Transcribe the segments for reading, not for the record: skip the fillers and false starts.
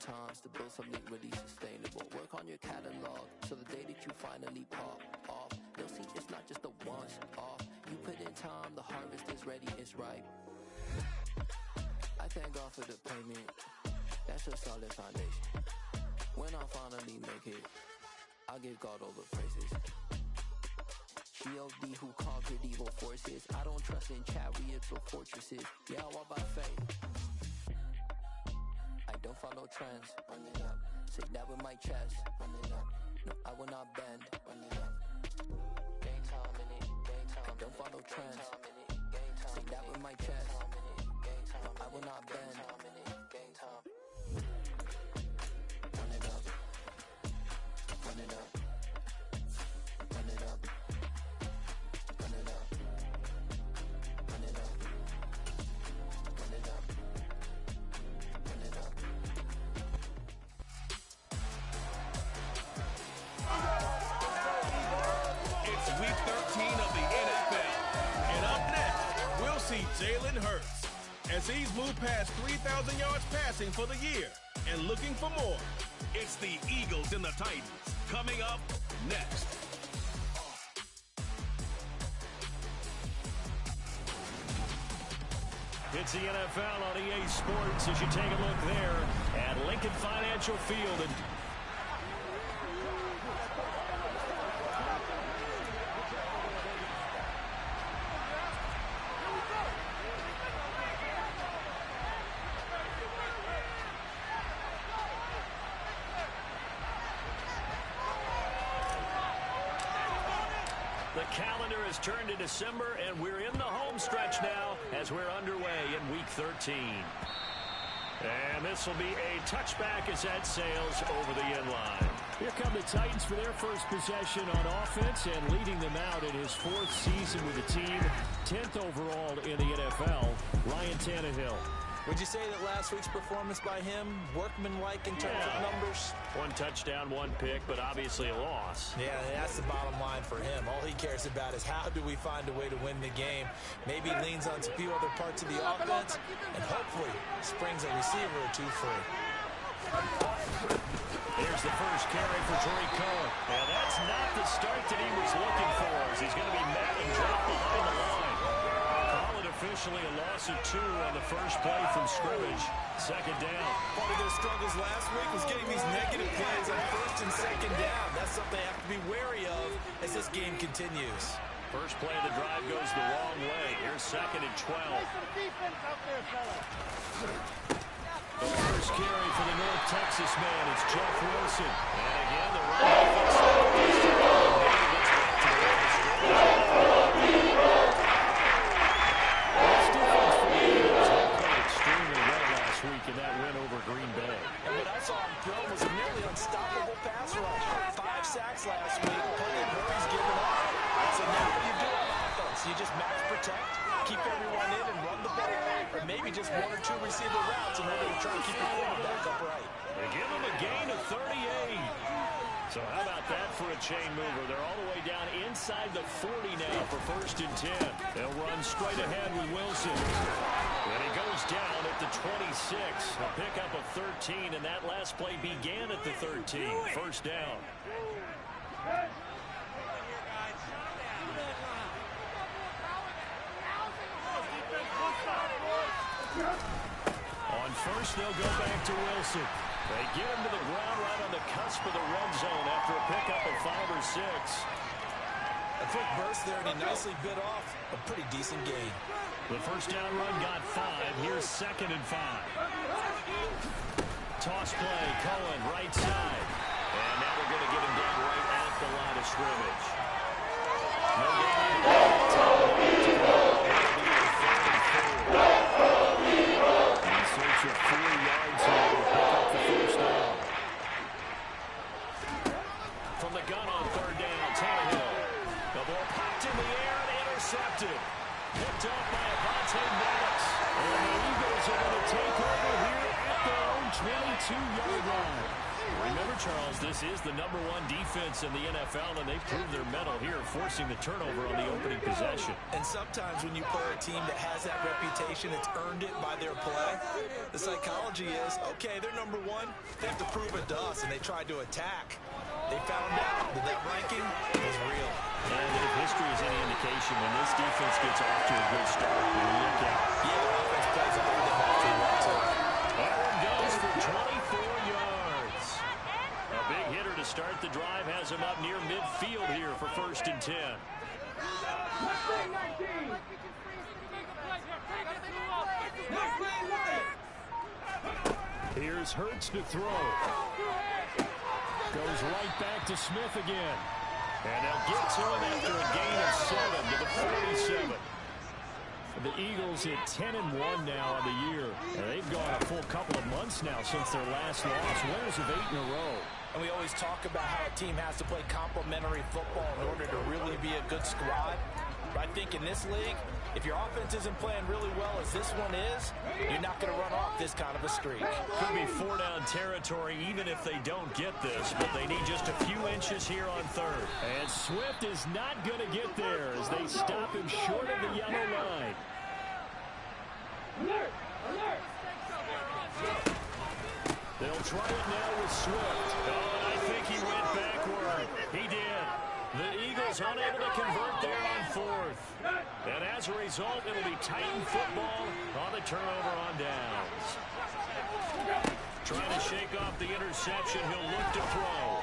times to build something really sustainable. Work on your catalog, so the day that you finally pop off, you'll see it's not just a once off. You put in time, the harvest is ready, it's ripe. I thank God for the payment, that's a solid foundation. When I finally make it, I'll give God all the praises. G.O.D. who conquered evil forces. I don't trust in chariots or fortresses. Yeah, I walk by faith. I don't follow trends. Run it up. Say that with my chest. Run it up. No, I will not bend. Run it up. Game time in it. Game time. I don't follow trends. Say that with my chest. No, I will not bend. Game time. Run it up. Run it up. Run it up. Run it up. Run it up. Run it up. Run it up. It's week 13 of the NFL. And up next, we'll see Jalen Hurts as he's moved past 3,000 yards passing for the year and looking for more. It's the Eagles and the Titans coming up next. It's the NFL on EA Sports as you take a look there at Lincoln Financial Field. And the calendar has turned to December, and we're in the home stretch now as we're underway in Week 13. And this will be a touchback as that sails over the end line. Here come the Titans for their first possession on offense, and leading them out in his fourth season with the team, 10th overall in the NFL, Ryan Tannehill. Would you say that last week's performance by him, workmanlike in terms of numbers? One touchdown, one pick, but obviously a loss. Yeah, that's the bottom line for him. All he cares about is how do we find a way to win the game. Maybe leans on a few other parts of the offense, and hopefully springs a receiver or two free. Here's the first carry for Tariq Cohen. And that's not the start that he was looking for, as he's going to be met and dropped behind the line. Call it officially a loss of 2 on the first play from scrimmage. Second down. Part of their struggles last week was getting these negative plays on first and second down. That's something they have to be wary of as this game continues. First play of the drive goes the wrong way. Here's second and 12. The first carry for the North Texas man, it's Jeff Wilson. And again, the right extremely well last week in that win over Green Bay. And what I saw him throw was a nearly unstoppable pass rush. 5 sacks last week, plenty of hurries given up. So now what do you do on offense? You just max protect, keep everyone in and run the ball, or maybe just 1 or 2 receiver routes in order to try and keep your quarterback upright. They give him a gain of 38. So how about that for a chain mover? They're all the way down inside the 40 now for first and 10. They'll run straight ahead with Wilson. And he goes down at the 26. A pickup of 13, and that last play began at the 13. First down. On first, they'll go back to Wilson. They get him to the ground right on the cusp of the red zone after a pickup of 5 or 6. A quick burst there, and he nicely bit off a pretty decent gain. The first down run got 5. Here's second and 5. Toss play, Cohen, right side. And now they're going to get him down right at the line of scrimmage. No search of 4 yards here to pick up the first down. From the gun on third down, Tannehill. The ball popped in the air and intercepted. Picked up by Avonte Maddox. And the Eagles are going to take over here at their own 22-yard line. Remember, Charles, this is the #1 defense in the NFL, and they proved their mettle here, forcing the turnover on the opening possession. And sometimes when you play a team that has that reputation, it's earned it by their play. The psychology is, okay, they're #1. They have to prove it to us, and they tried to attack. They found out that that ranking was real. And if history is any indication, when this defense gets off to a good start, look out. Yeah, the offense plays a whole different way. That one goes for 24 yards. A big hitter to start the drive has him up near midfield here for 1st and 10. Here's Hurts to throw. Goes right back to Smith again. And they'll get to him after a gain of 7 to the 47. The Eagles hit 10-1 now on the year. And they've gone a full couple of months now since their last loss. Winners of 8 in a row. And we always talk about how a team has to play complementary football in order to really be a good squad. But I think in this league, if your offense isn't playing really well as this one is, you're not going to run off this kind of a streak. Could be 4-down territory even if they don't get this, but they need just a few inches here on 3rd. And Swift is not going to get there as they stop him short of the yellow line. Alert! Alert! They'll try it now with Swift. Oh, and I think he went backward. He did. The Eagles unable to convert there on 4th. And as a result, it'll be Titan football on the turnover on downs. Trying to shake off the interception. He'll look to throw.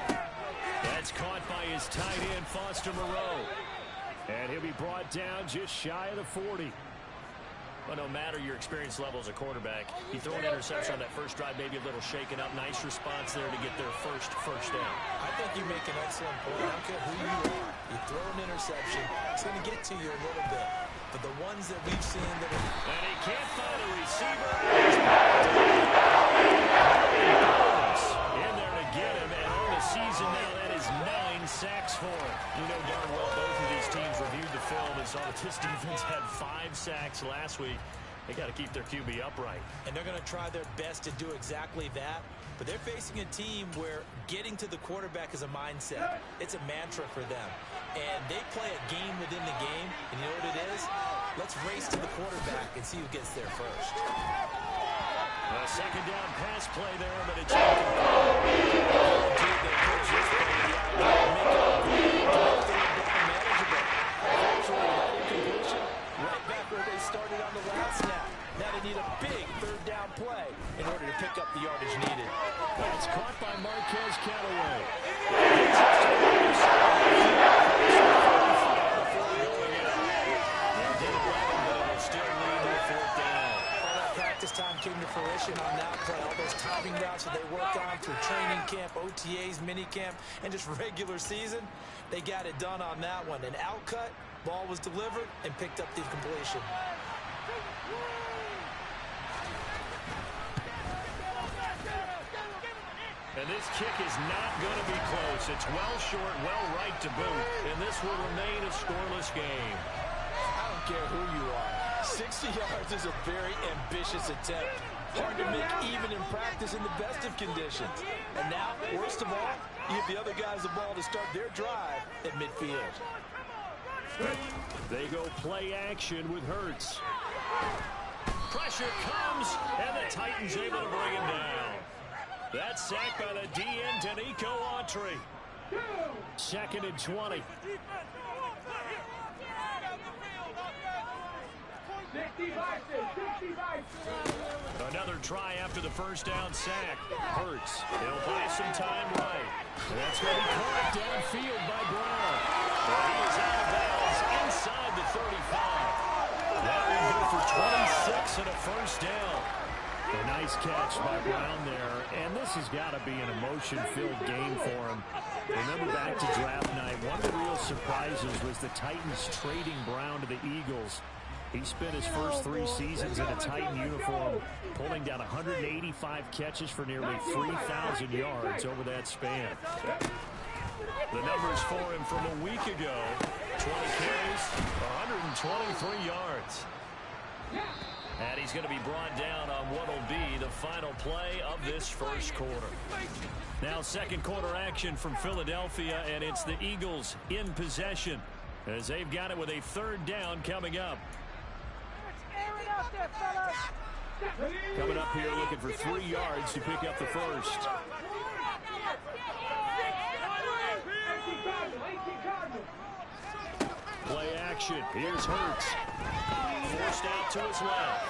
That's caught by his tight end, Foster Moreau. And he'll be brought down just shy of the 40. Well, no matter your experience level as a quarterback, you throw an interception on that first drive, maybe a little shaken up. Nice response there to get their first down. I think you make an excellent point. I don't care who you are. You throw an interception, it's going to get to you a little bit. But the ones that we've seen that are... And he can't find a receiver. In there to get him, and on the season now, that is 9 sacks for him. You know darn well both of these teams reviewed the film and saw that this defense had 5 sacks last week. They got to keep their QB upright. And they're going to try their best to do exactly that. But they're facing a team where getting to the quarterback is a mindset. It's a mantra for them. And they play a game within the game. And you know what it is? Let's race to the quarterback and see who gets there first. A 2nd down pass play there, but it's right back where they started on the last snap. Now they need a big 3rd down play in order to pick up the yardage needed. That's caught by Marquez Callaway. Practice time came to fruition on that play. All those timing routes that they work on through training camp, OTAs, minicamp, and just regular season, they got it done on that one. An outcut, ball was delivered, and picked up the completion. And this kick is not going to be close. It's well short, well right to boot, and this will remain a scoreless game. I don't care who you are. 60 yards is a very ambitious attempt. Hard to make even in practice in the best of conditions. And now, worst of all, you give the other guys the ball to start their drive at midfield. They go play action with Hurts. Pressure comes, and the Titans able to bring him down. That's sacked by the DN, Danico Autry. 2nd and 20. Another try after the 1st down sack. Hurts. He'll buy some time right. And that's going to be caught downfield by Brown. But he is out of bounds inside the 35. That will go for 26 and a 1st down. A nice catch by Brown there. And this has got to be an emotion-filled game for him. Remember back to draft night, one of the real surprises was the Titans trading Brown to the Eagles. He spent his first 3 seasons in a Titan uniform, pulling down 185 catches for nearly 3,000 yards over that span. The numbers for him from a week ago, 20 carries, 123 yards. And he's going to be brought down on what will be the final play of this first quarter. Now second quarter action from Philadelphia, and it's the Eagles in possession as they've got it with a third down coming up. Coming up here looking for 3 yards to pick up the first. Play action. Here's Hurts. Forced out to his left.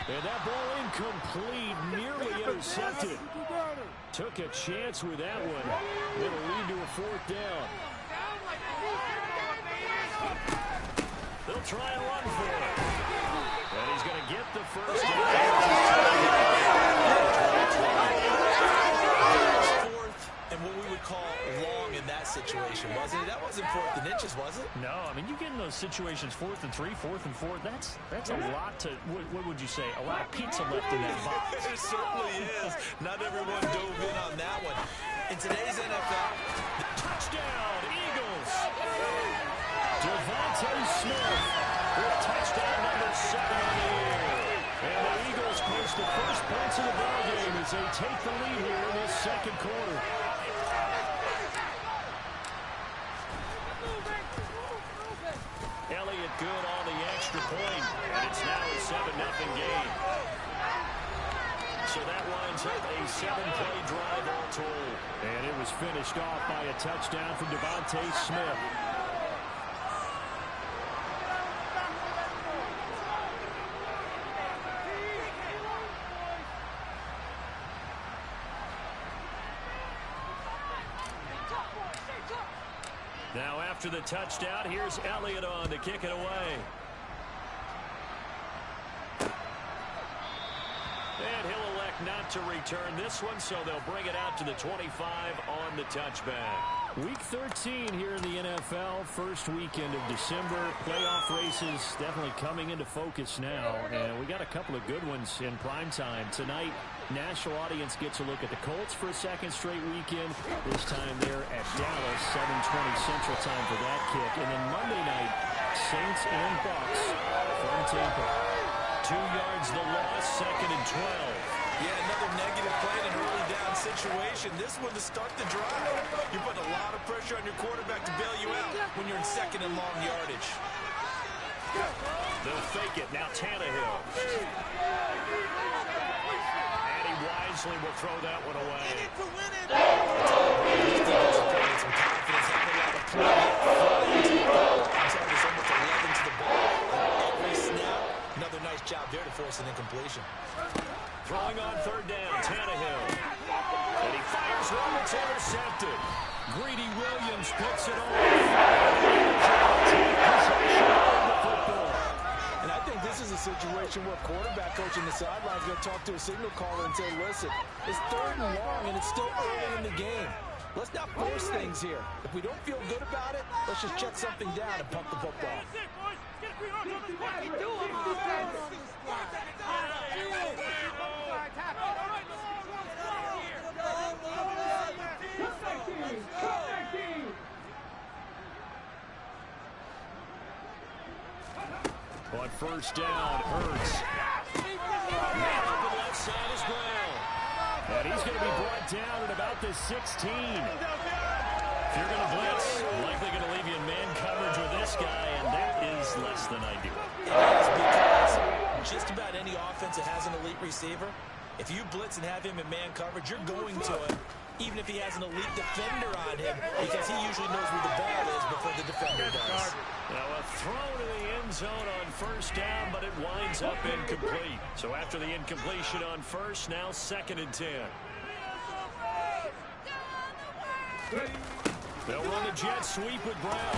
And that ball incomplete, nearly intercepted. Took a chance with that one. It'll lead to a 4th down. They'll try and run for it. And he's going to get the first down. And what we would call long in that situation, wasn't it? That wasn't 4th and inches, was it? No, I mean, you get in those situations, 4th and 3, 4th and 4. That's a lot to, what would you say, a lot of pizza left in that box. It certainly is. Not everyone dove in on that one. In today's NFL, touchdown, Eagles. DeVonta Smith with touchdown number 7 on the year. And the Eagles post the first points of the ballgame as they take the lead here in this second quarter. Elliott good on the extra point, and it's now a 7-0 game. So that winds up a 7-play drive all told. And it was finished off by a touchdown from DeVonta Smith. Now after the touchdown, here's Elliott on to kick it away. And he'll elect not to return this one, so they'll bring it out to the 25 on the touchback. Week 13 here in the NFL, first weekend of December. Playoff races definitely coming into focus now, and we got a couple of good ones in prime time. Tonight, national audience gets a look at the Colts for a second straight weekend. This time they're at Dallas, 7:20 Central Time for that kick. And then Monday night, Saints and Bucks from Tampa. 2 yards the loss, 2nd and 12. Yeah, another negative play in an early down situation. This one to start the drive. You're putting a lot of pressure on your quarterback to bail you out when you're in 2nd and long yardage. They'll fake it. Now Tannehill. And he wisely will throw that one away. Some confidence, having a lot of play. It's almost 11 to the ball. Every snap. Another nice job there to force an incompletion. Throwing on 3rd down, Tannehill. And he fires one that's intercepted. Greedy Williams picks it off. And I think this is a situation where quarterback coach in the sideline is going to talk to a signal caller and say, listen, it's 3rd and long and it's still early in the game. Let's not force things here. If we don't feel good about it, let's just check something down and pump the football. On 1st down, Hurts. Man on the left side is Brown. And he's going to be brought down at about the 16. If you're going to blitz, likely going to leave you in man coverage with this guy, and that is less than ideal. It is, because just about any offense that has an elite receiver, if you blitz and have him in man coverage, you're going to him, even if he has an elite defender on him, because he usually knows where the ball is before the defender does. Now a throw to the end zone on 1st down, but it winds up incomplete. So after the incompletion on 1st, now 2nd and 10. They'll run the jet sweep with Brown.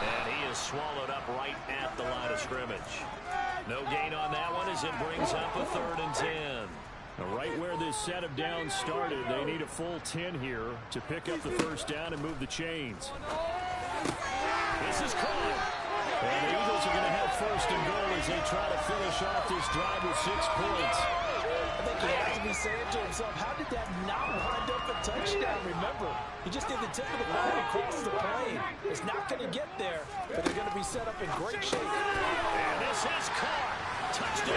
And he is swallowed up right at the line of scrimmage. No gain on that one as it brings up a 3rd and 10. Now right where this set of downs started, they need a full 10 here to pick up the 1st down and move the chains. This is caught. And the Eagles are going to have 1st and goal as they try to finish off this drive with 6 points. I think he has to be saying to himself, how did that not wind up a touchdown? Remember, he just did the tip of the ball across the plane. It's not going to get there, but they're going to be set up in great shape. And this is caught. touchdown.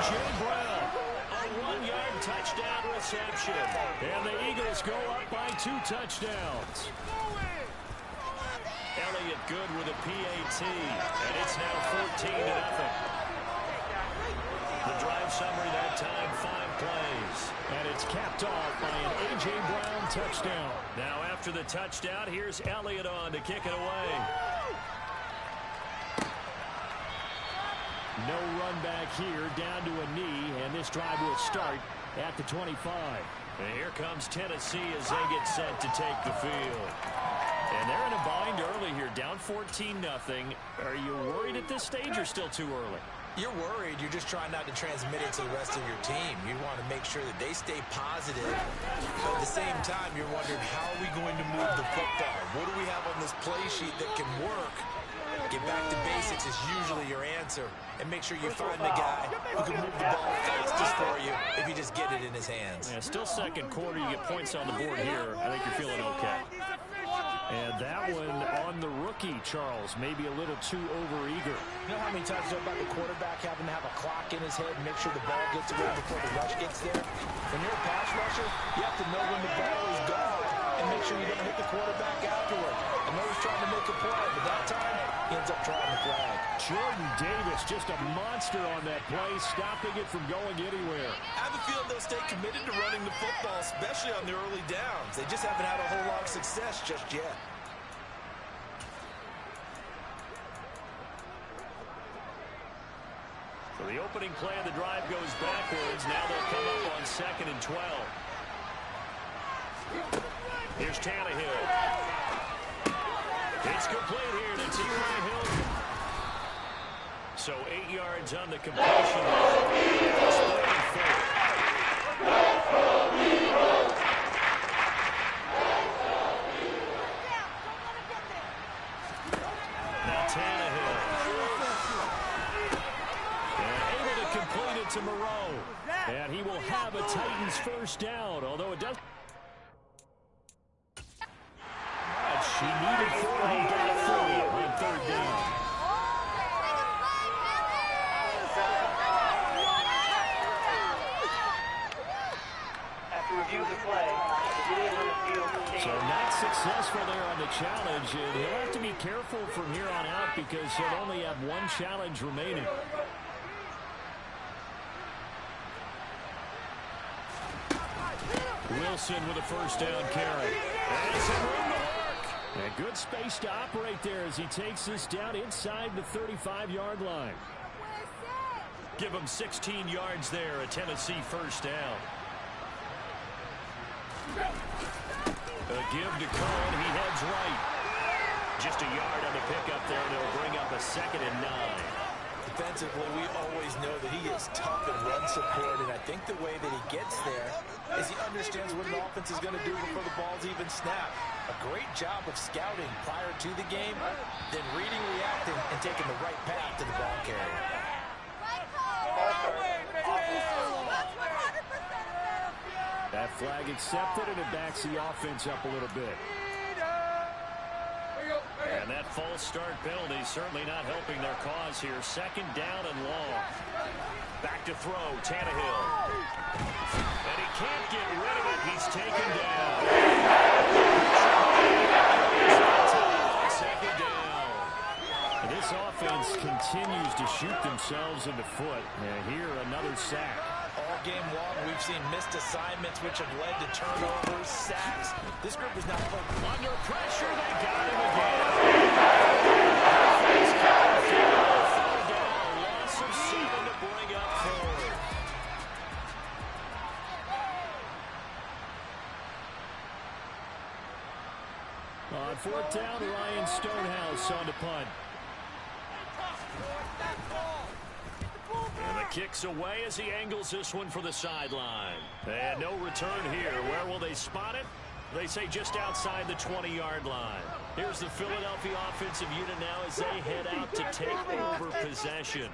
A.J. Brown, a 1-yard touchdown reception. And the Eagles go up by 2 touchdowns. Elliott good with a PAT, and it's now 14-0. The drive summary that time, 5 plays. And it's capped off by an A.J. Brown touchdown. Now after the touchdown, here's Elliott on to kick it away. No run back here, down to a knee, and this drive will start at the 25. And here comes Tennessee as they get set to take the field. And they're in a bind early here, down 14-0. Are you worried at this stage or still too early? You're worried. You're just trying not to transmit it to the rest of your team. You want to make sure that they stay positive. But at the same time, you're wondering, how are we going to move the football? What do we have on this play sheet that can work? Get back to basics is usually your answer. And make sure you find the guy who can move the ball fastest for you if you just get it in his hands. Yeah, still second quarter. You get points on the board here. I think you're feeling okay. And that one on the rookie, Charles, maybe a little too overeager. You know how many times you know about the quarterback having to have a clock in his head and make sure the ball gets away before the rush gets there? When you're a pass rusher, you have to know when the ball is gone and make sure you don't hit the quarterback afterward. I know he's trying to make a play, but that time, he ends up drawing the flag. Jordan Davis, just a monster on that play, stopping it from going anywhere. I have a feeling they'll stay committed to running the football, especially on the early downs. They just haven't had a whole lot of success just yet. So the opening play of the drive goes backwards. Now they'll come up on 2nd and 12. Here's Tannehill. It's complete here to T.Y. Hilton. So 8 yards on the completion. Now Tannehill. And able to complete it to Moreau. And he will have a Titans first down, although it does. She needed 4. He got 4 on 3rd down. After review of the play, the video on the field. So not successful there on the challenge, and he'll have to be careful from here on out because he'll only have 1 challenge remaining. Wilson with a first down carry. And some room to work. A good space to operate there as he takes this down inside the 35-yard line. Give him 16 yards there, a Tennessee first down. A give to Cohen. He heads right. Just a yard on the pickup there, and it'll bring up a 2nd and 9. Defensively, we always know that he is tough in run support, and I think the way that he gets there is he understands what an offense is going to do before the ball's even snapped. A great job of scouting prior to the game, then reading, reacting, and taking the right path to the ball carrier. That flag accepted, and it backs the offense up a little bit. And that false start penalty certainly not helping their cause here. 2nd down and long. Back to throw, Tannehill. And he can't get rid of it. He's taken down. 2nd down. This offense continues to shoot themselves in the foot. And here, another sack. All game long, we've seen missed assignments, which have led to turnovers, sacks. This group is not playing. Under pressure, they got him again. Loss of 7 to bring up 4. On 4th down, Ryan Stonehouse on the punt. And the kick's away as he angles this one for the sideline. And no return here. Where will they spot it? They say just outside the 20-yard line. Here's the Philadelphia offensive unit now as they head out to take over possession.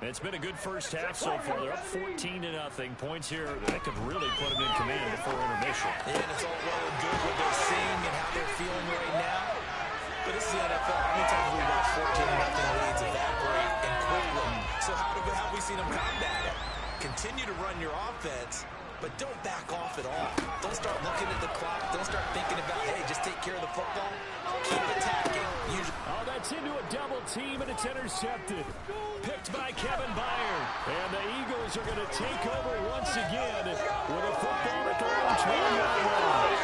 It's been a good first half so far. They're up 14-0. Points here that could really put them in command before intermission. And it's all well and good what they're seeing and how they're feeling right now. But this is the NFL. How many times have we watched 14-0 leads evaporate and quickly? So how have we seen them combat it? Continue to run your offense, but don't back off at all. Don't start looking at the clock. Don't start thinking about, hey, just take care of the football. Keep attacking. Oh, that's into a double team, and it's intercepted. Picked by Kevin Byard. And the Eagles are going to take over once again with a football at their own 20-yard line.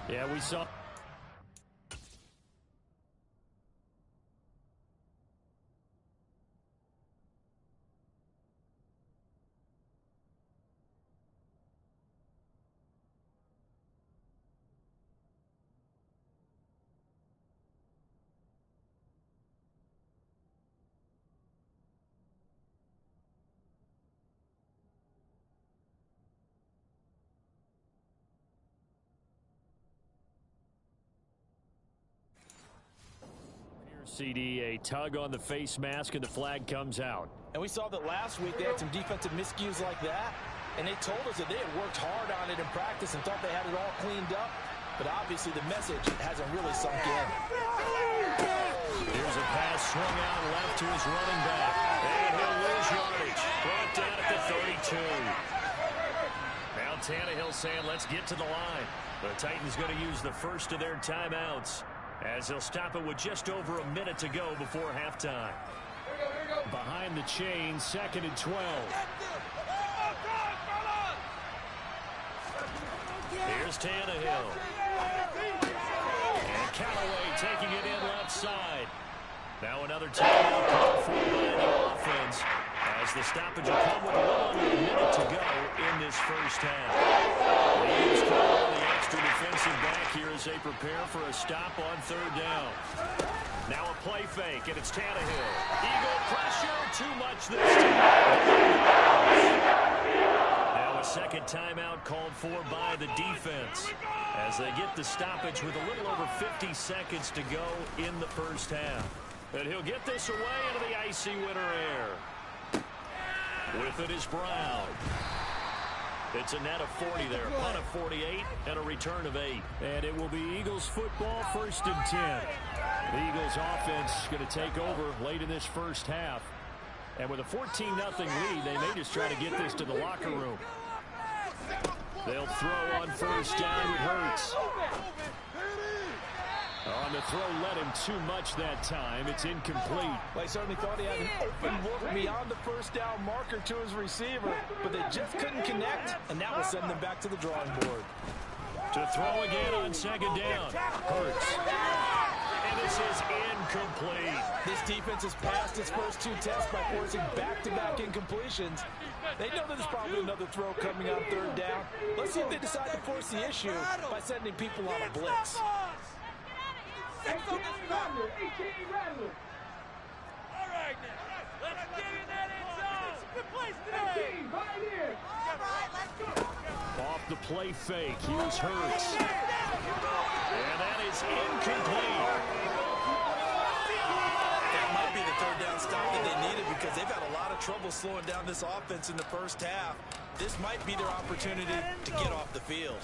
Yeah, we saw... CD, a tug on the face mask, and the flag comes out. And we saw that last week they had some defensive miscues like that, and they told us that they had worked hard on it in practice and thought they had it all cleaned up, but obviously the message hasn't really sunk in. Here's a pass swung out left to his running back, and he'll lose yardage. Brought down at the 32. Now Tannehill saying, let's get to the line. The Titans going to use the first of their timeouts, as they'll stop it with just over a minute to go before halftime. Behind the chain, 2nd and 12. Here's Tannehill. And Callaway taking it in left side. Now another timeout called for by the offense, as the stoppage will come with a little under a minute to go in this first half. The Eagles call the extra defensive back here as they prepare for a stop on 3rd down. Now a play fake, and it's Tannehill. Eagle pressure, too much this time. Now a second timeout called for by the defense, as they get the stoppage with a little over 50 seconds to go in the first half. And he'll get this away into the icy winter air. With it is Brown. It's a net of 40 there, punt of 48, and a return of 8. And it will be Eagles football, 1st and 10. The Eagles offense going to take over late in this first half. And with a 14-0 lead, they may just try to get this to the locker room. They'll throw on 1st down with Hurts. On the throw, led him too much that time. It's incomplete. Well, he certainly thought he had an open look beyond the 1st down marker to his receiver, but they just couldn't connect, and that will send them back to the drawing board. To throw again on 2nd down. Hurts. And this is incomplete. This defense has passed its first 2 tests by forcing back-to-back incompletions. They know that there's probably another throw coming on 3rd down. Let's see if they decide to force the issue by sending people on a blitz. 18 Rattler. All right, now. Let's get in that end zone. Good place today. 18, right here. All right, let's go. Off the play fake. Here's Hurts. And that is incomplete. That might be the 3rd down stop that they needed, because they've had a lot of trouble slowing down this offense in the first half. This might be their opportunity to get off the field.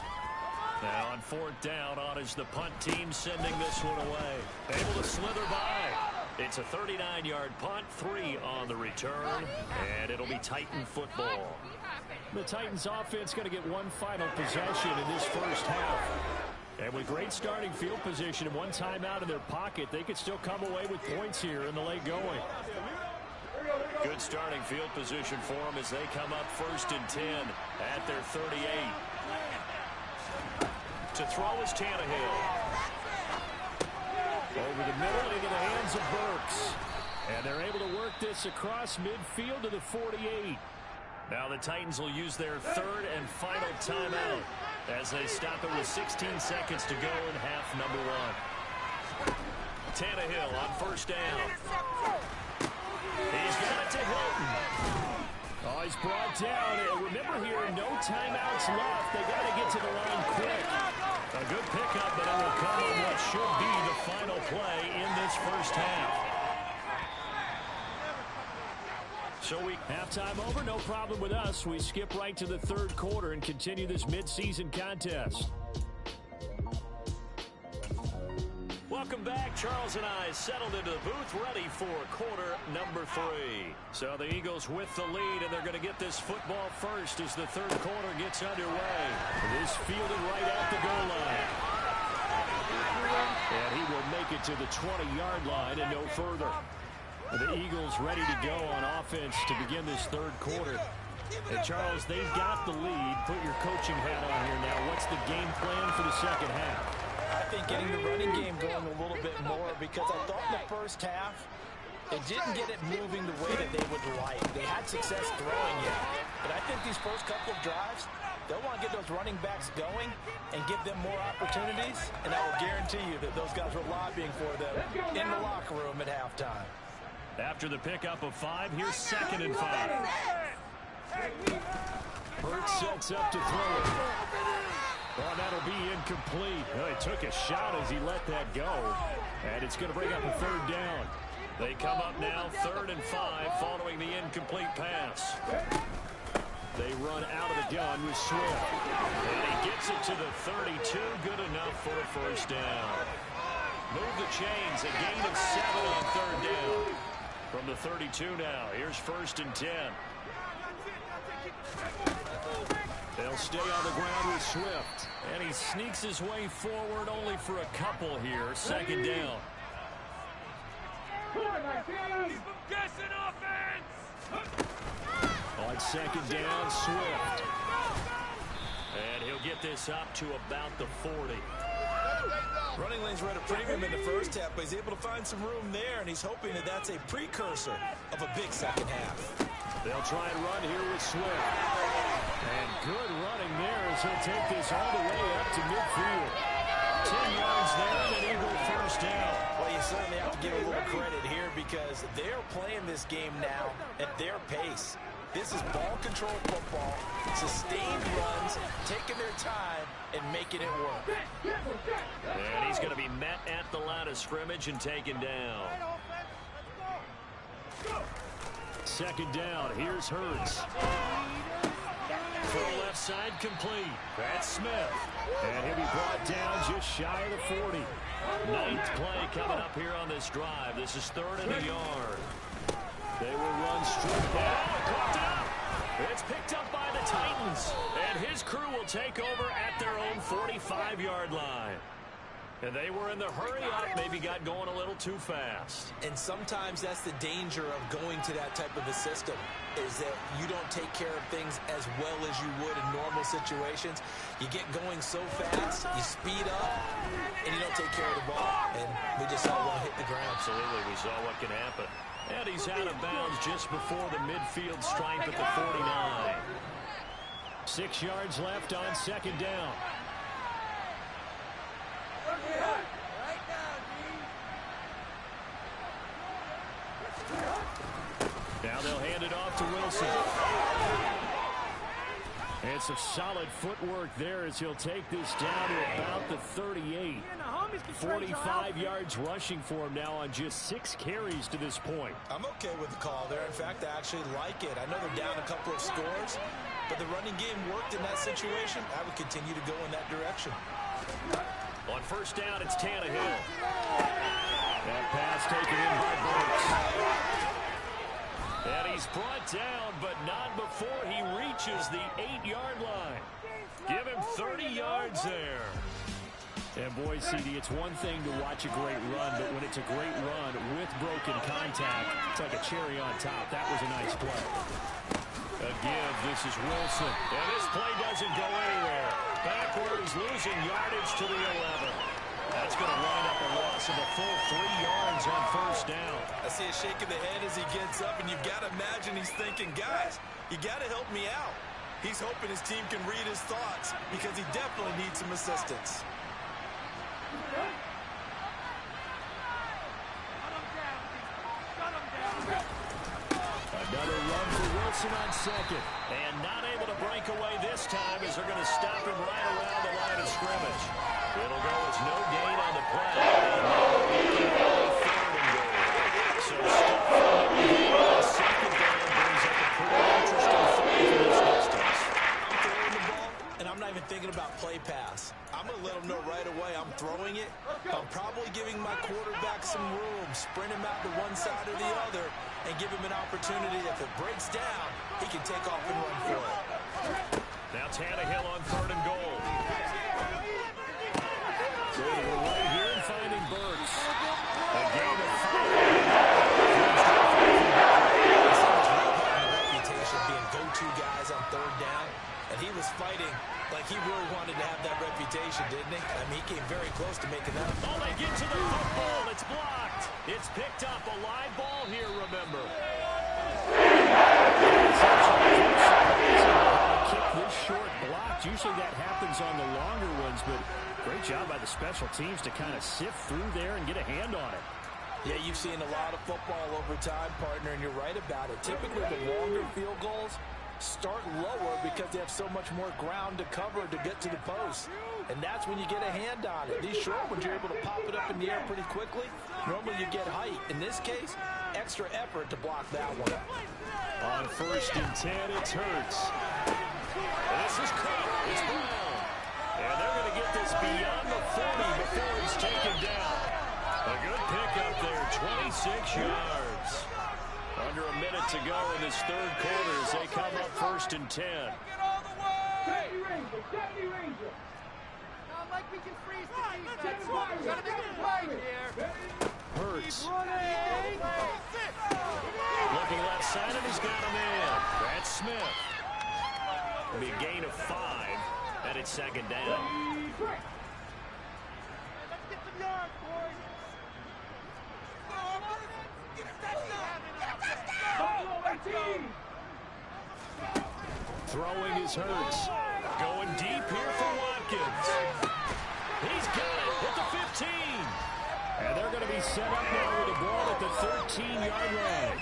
Now on 4th down, on is the punt team sending this one away. Able to slither by. It's a 39-yard punt, 3 on the return, and it'll be Titan football. The Titans offense going to get one final possession in this first half. And with great starting field position and one timeout in their pocket, they could still come away with points here in the late going. Good starting field position for them as they come up 1st and 10 at their 38. To throw is Tannehill. Over the middle into the hands of Burks. And they're able to work this across midfield to the 48. Now the Titans will use their 3rd and final timeout as they stop it with 16 seconds to go in half number 1. Tannehill on 1st down. He's got it to Hilton. Oh, he's brought down. And remember here, no timeouts left. They got to get to the line quick. A good pickup, but it will come on what should be the final play in this first half. Halftime over, no problem with us. We skip right to the third quarter and continue this midseason contest. Welcome back. Charles and I settled into the booth, ready for quarter number 3. So the Eagles with the lead, and they're going to get this football first as the third quarter gets underway. This fielded right at the goal line. And he will make it to the 20-yard line and no further. The Eagles ready to go on offense to begin this third quarter. And Charles, they've got the lead. Put your coaching hat on here now. What's the game plan for the second half? I think getting the running game going a little bit more, because I thought in the first half they didn't get it moving the way that they would like. They had success throwing it. But I think these first couple of drives, they'll want to get those running backs going and give them more opportunities. And I will guarantee you that those guys were lobbying for them in the locker room at halftime. After the pickup of 5, here's 2nd and 5. Hurts sets up to throw it. Well, that'll be incomplete. Well, he took a shot as he let that go. And it's going to bring up a 3rd down. They come up now 3rd and 5 following the incomplete pass. They run out of the gun with Swift. And he gets it to the 32. Good enough for a 1st down. Move the chains. A gain of 7 on 3rd down. From the 32 now. Here's 1st and 10. They'll stay on the ground with Swift. And he sneaks his way forward only for a couple here. 2nd down. Guessing offense! On 2nd down, Swift. And he'll get this up to about the 40. Running lanes were at a premium in the first half, but he's able to find some room there, and he's hoping that that's a precursor of a big second half. They'll try and run here with Swift. And good running there as he'll take this all the way up to midfield. 10 yards there, and an Eagle 1st down. Well, you certainly have to give a little credit here because they're playing this game now at their pace. This is ball control football, sustained runs, taking their time, and making it work. And he's going to be met at the line of scrimmage and taken down. 2nd down. Here's Hurts. Throw left side complete. That's Smith. And he'll be brought down just shy of the 40. 9th play coming up here on this drive. This is 3rd and a yard. They will run straight down. Picked up. It's picked up by the Titans. And his crew will take over at their own 45-yard line. And they were in the hurry up, maybe got going a little too fast. And sometimes that's the danger of going to that type of a system, is that you don't take care of things as well as you would in normal situations. You get going so fast, you speed up, and you don't take care of the ball. And we just saw one hit the ground. Absolutely, we saw what can happen. And he's out of bounds just before the midfield stripe at the 49. 6 yards left on 2nd down. Now they'll hand it off to Wilson. And some solid footwork there as he'll take this down to about the 38. 45 yards rushing for him now on just 6 carries to this point. I'm okay with the call there. In fact, I actually like it. I know they're down a couple of scores, but the running game worked in that situation. I would continue to go in that direction. On 1st down, it's Tannehill. That pass taken in by Burks. And he's brought down, but not before he reaches the 8-yard line. Give him 30 yards there. And boy, CD, it's one thing to watch a great run, but when it's a great run with broken contact, it's like a cherry on top. That was a nice play. A give, this is Wilson. And this play doesn't go anywhere. Backwards, losing yardage to the 11. That's going to wind up a loss of a full 3 yards on 1st down. I see a shake of the head as he gets up, and you've got to imagine he's thinking, guys, you got to help me out. He's hoping his team can read his thoughts because he definitely needs some assistance. Another run for Wilson on 2nd. And not able to break away this time as they're going to stop him right around the line of scrimmage. It'll go as no gain on the play. So stop on 2nd down brings together and give him an opportunity. If it breaks down, he can take off and run for it. Now Tannehill on 3rd and goal. Going to the right here and finding Burks. A gain of 5. Reputation of being go-to guys on 3rd down, and he was fighting like he really wanted to have that reputation, didn't he? I mean, he came very close to making that. Oh, they get to the football. It's blocked. It's picked up. A live ball here, remember. Kick this short blocked. Usually that happens on the longer ones, but great job by the special teams to kind of sift through there and get a hand on it. Yeah, you've seen a lot of football over time, partner, and you're right about it. Typically, the longer field goals start lower because they have so much more ground to cover to get to the post. And that's when you get a hand on it. These short ones, you're able to pop it up in the air pretty quickly. Normally, you get height. In this case, extra effort to block that one. On 1st and 10, it's Hurts. This is Cook. It's Brown. And they're going to get this beyond the 40 before he's taken down. A good pickup there, 26 yards. Under a minute to go in this 3rd quarter as they come up 1st and 10. Get all the way! Deputy Ranger! Like we can freeze the defense. Gotta make a play here. Hurts. Looking left side, and he's got him in. That's Smith. It'll be a gain of 5, and it's 2nd down. Let's get some yards, boys. Throwing is Hurts. Going deep here for Watkins. He's got it at the 15. And they're going to be set up now with the ball at the 13-yard line.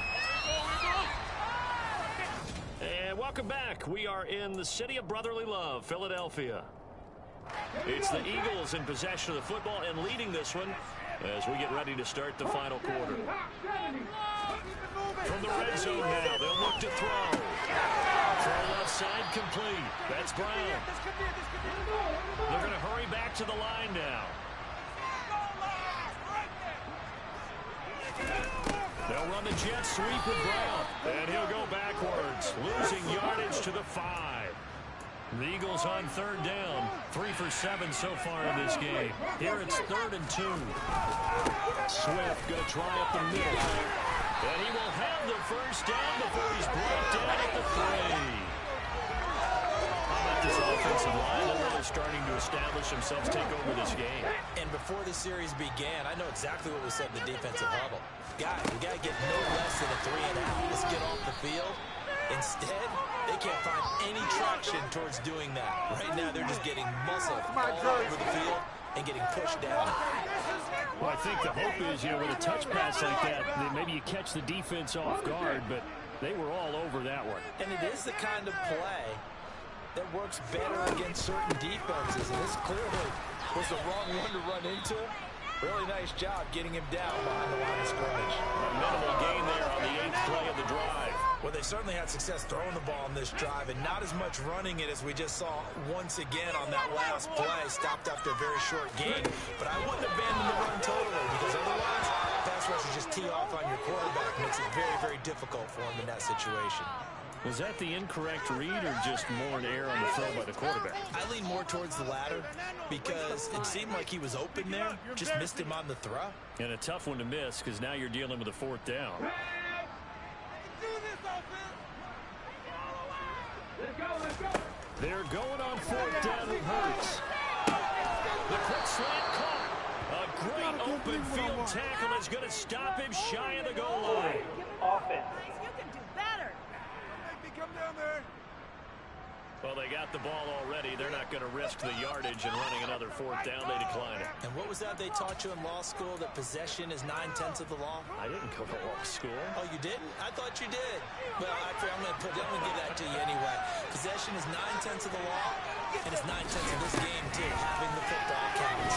And welcome back. We are in the city of brotherly love, Philadelphia. It's the Eagles in possession of the football and leading this one as we get ready to start the final quarter. From the red zone now, they'll look to throw. Throw left side complete. That's Brown. They're going to hurry back to the line now. They'll run the jet sweep with Brown. And he'll go backwards, losing yardage to the 5. The Eagles on 3rd down. 3 for 7 so far in this game. Here it's 3rd and 2. Swift going to try up the middle. And he will have the 1st down before he's brought down at the 3. How about this offensive line? They're really starting to establish themselves, take over this game. And before the series began, I know exactly what we said in the defensive huddle. Guys, we got to get no less than a 3 and out. Let's get off the field. Instead, they can't find any traction towards doing that. Right now, they're just getting muscled all over the field and getting pushed down. Well, I think the hope is, with a touch pass like that, then maybe you catch the defense off guard, but they were all over that one. And it is the kind of play that works better against certain defenses, and this clearly was the wrong one to run into. Really nice job getting him down behind the line of scrimmage. A minimal gain there on the 8th play of the drive. Well, they certainly had success throwing the ball on this drive and not as much running it as we just saw once again on that last play. Stopped after a very short gain. But I wouldn't abandon the run totally because otherwise, pass rushers just tee off on your quarterback. Makes it very, very difficult for him in that situation. Was that the incorrect read or just more an error on the throw by the quarterback? I lean more towards the latter because it seemed like he was open there. Just missed him on the throw. And a tough one to miss because now you're dealing with a 4th down. They're going on 4th down with Hurts. The quick slant caught. A great open field tackle is going to stop him shy of the goal line. Offense. You can do better. Come down there. Well, they got the ball already. They're not going to risk the yardage and running another 4th down. They decline it. And what was that they taught you in law school, that possession is 9/10 of the law? I didn't go to law school. Oh, you didn't? I thought you did. Well, I'm going to give that to you anyway. Possession is 9/10 of the law, and it's 9/10 of this game, too. Having the football counts.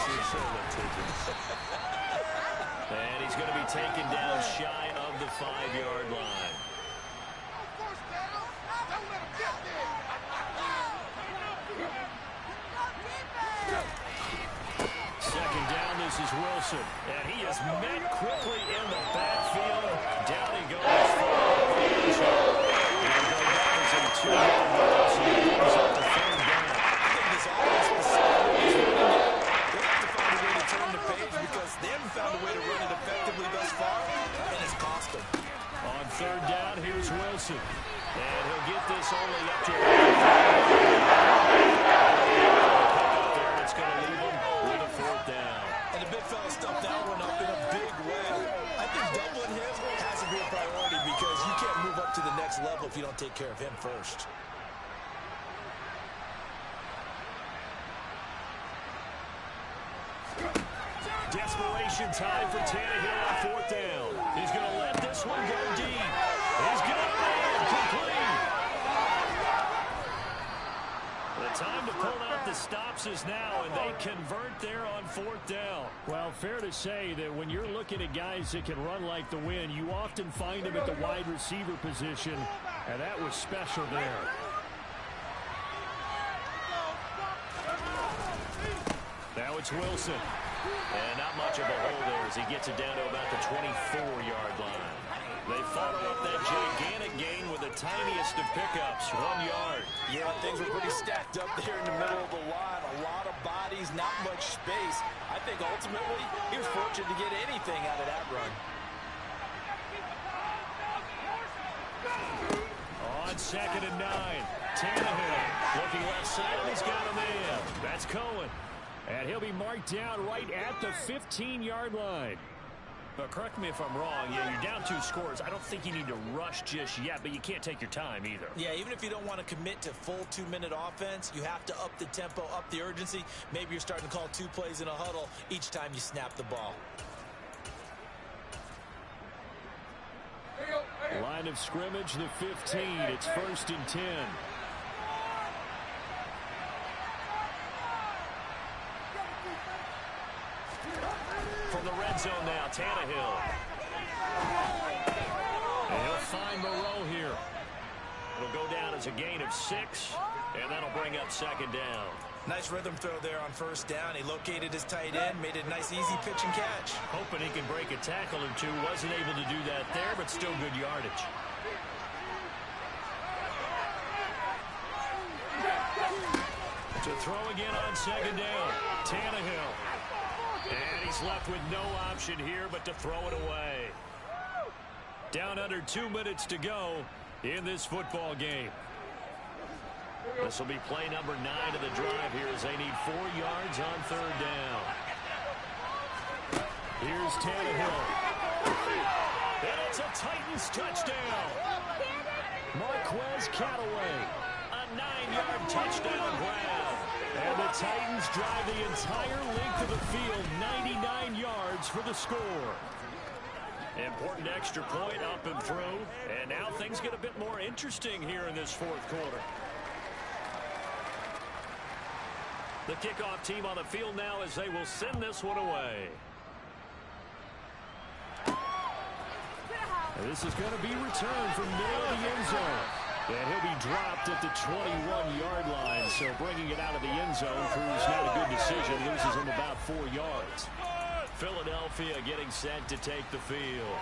And he's going to be taken down shy of the 5-yard line. Second down, this is Wilson. And he is met quickly in the backfield. Down he goes. And go down as a 2-yard loss. And he moves up to third down. I think this offense was running it. They have to find a way to turn the page because they haven't found a way to run it effectively thus far, and it's cost them. On third down, here's Wilson. And he'll get this only up to it's going to leave him with a fourth down. And the big fella stuffed that one up in a big way. I think doubling him has to be a priority because you can't move up to the next level if you don't take care of him first. Desperation time for Tannehill on fourth down. He's going to let this one go deep. He's got it complete. The time to pull out the stops is now, and they convert there on fourth down. Well, fair to say that when you're looking at guys that can run like the wind, you often find them at the wide receiver position, and that was special there. Now it's Wilson. And not much of a hole there as he gets it down to about the 24-yard line. They follow up that gigantic gain with the tiniest of pickups, 1 yard. Yeah, things were pretty stacked up there in the middle of the line. A lot of bodies, not much space. I think ultimately he was fortunate to get anything out of that run. On 2nd and 9, Tannehill looking left side, and he's got a man. That's Cohen. And he'll be marked down right at the 15-yard line. But correct me if I'm wrong. Yeah, you're down 2 scores. I don't think you need to rush just yet, but you can't take your time either. Yeah, even if you don't want to commit to full 2-minute offense, you have to up the tempo, up the urgency. Maybe you're starting to call 2 plays in a huddle each time you snap the ball. Line of scrimmage, the 15. It's 1st and 10. From the red zone now, Tannehill. And he'll find Moreau here. It'll go down as a gain of 6, and that'll bring up 2nd down. Nice rhythm throw there on 1st down. He located his tight end, made it a nice, easy pitch and catch. Hoping he can break a tackle or 2. Wasn't able to do that there, but still good yardage. To throw again on 2nd down, Tannehill. And he's left with no option here but to throw it away. Down under 2 minutes to go in this football game. This will be play number 9 of the drive here as they need 4 yards on 3rd down. Here's Tannehill. And it's a Titans touchdown. Marquez Callaway. A 9-yard touchdown grab. And the Titans drive the entire length of the field, 99 yards for the score. Important extra point up and through. And now things get a bit more interesting here in this 4th quarter. The kickoff team on the field now as they will send this one away. And this is going to be returned from middle of the end zone. And he'll be dropped at the 21-yard line. So bringing it out of the end zone proves not a good decision. Loses him about 4 yards. Philadelphia getting set to take the field.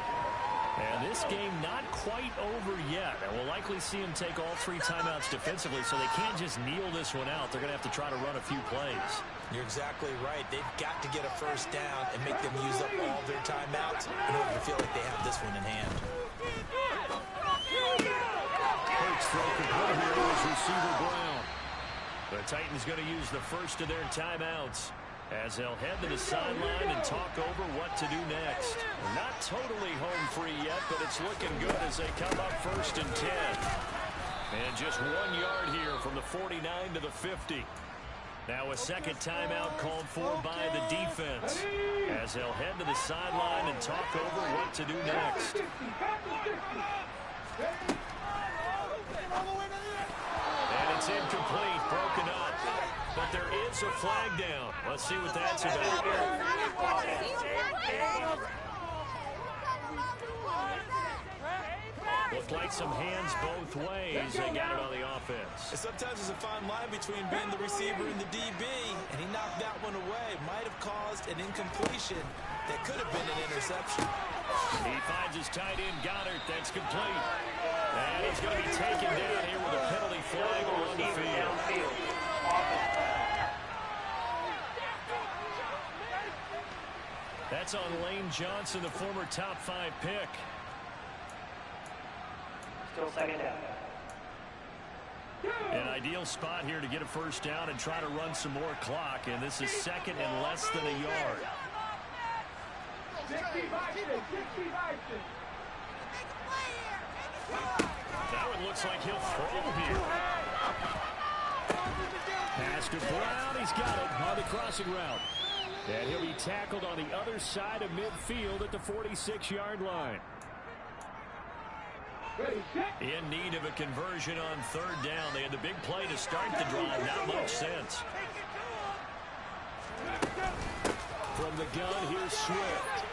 And this game not quite over yet. And we'll likely see him take all 3 timeouts defensively, so they can't just kneel this one out. They're going to have to try to run a few plays. You're exactly right. They've got to get a 1st down and make them use up all their timeouts in order to feel like they have this one in hand. Hurts throw complete here was receiver Brown. The Titans going to use the first of their timeouts as they'll head to the sideline and talk over what to do next. Not totally home free yet, but it's looking good as they come up 1st and 10. And just 1 yard here from the 49 to the 50. Now a second timeout called for by the defense as they'll head to the sideline and talk over what to do next. And it's incomplete, broken up. But there is a flag down. Let's see what that's about. despite some hands both ways, they got it on the offense. And sometimes there's a fine line between being the receiver and the DB, and he knocked that one away. Might have caused an incompletion that could have been an interception. He finds his tight end, Goddard. That's complete. And he's going to be taken down here with a penalty flag on the field. That's on Lane Johnson, the former top 5 pick. Still second down. An ideal spot here to get a first down and try to run some more clock. And this is second and less than a yard. Now it looks like he'll throw here. Pass to Brown. He's got it on the crossing route. And he'll be tackled on the other side of midfield at the 46-yard line. In need of a conversion on third down. They had the big play to start the drive. Not much sense. From the gun, here's Swift.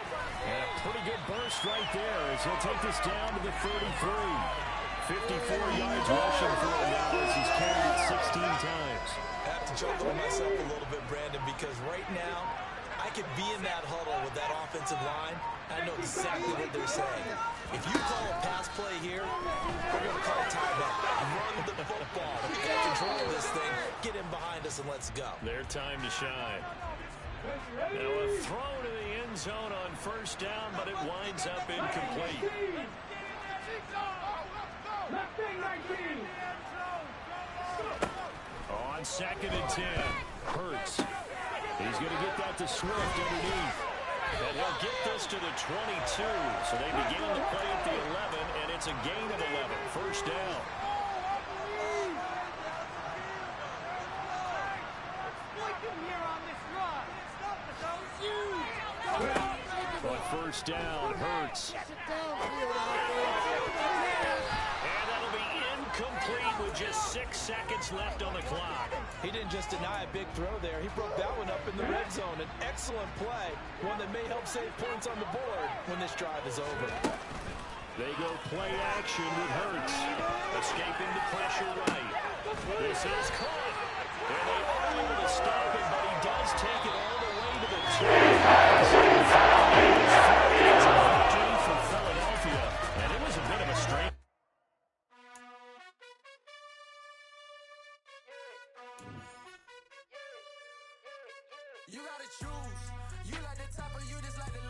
And a pretty good burst right there as he'll take this down to the 33. 54 yards rushing for him now as he's carried it 16 times. I have to choke on myself a little bit, Brandon, because right now I could be in that huddle with that offensive line. I know exactly what they're saying. If you call a pass play here, we're going to call a timeout. Run the football. We got control of this thing. Get in behind us and let's go. Their time to shine. Now a throw to the end zone on first down, but it winds up incomplete. On second and 10, Hurts. He's going to get that to Swift underneath. And he'll get this to the 22. So they begin the play at the 11, and it's a gain of 11. First down. But first down, Hurts. And that'll be incomplete with just 6 seconds left on the clock. He didn't just deny a big throw there. He broke that one up in the red zone. An excellent play, one that may help save points on the board when this drive is over. They go play action with Hurts. Escaping the pressure right. This is caught. And they are able to stop it, but he does take it all the way to the 2. For Philadelphia. And it was a bit of a strain. You gotta choose. You like the top or you just like the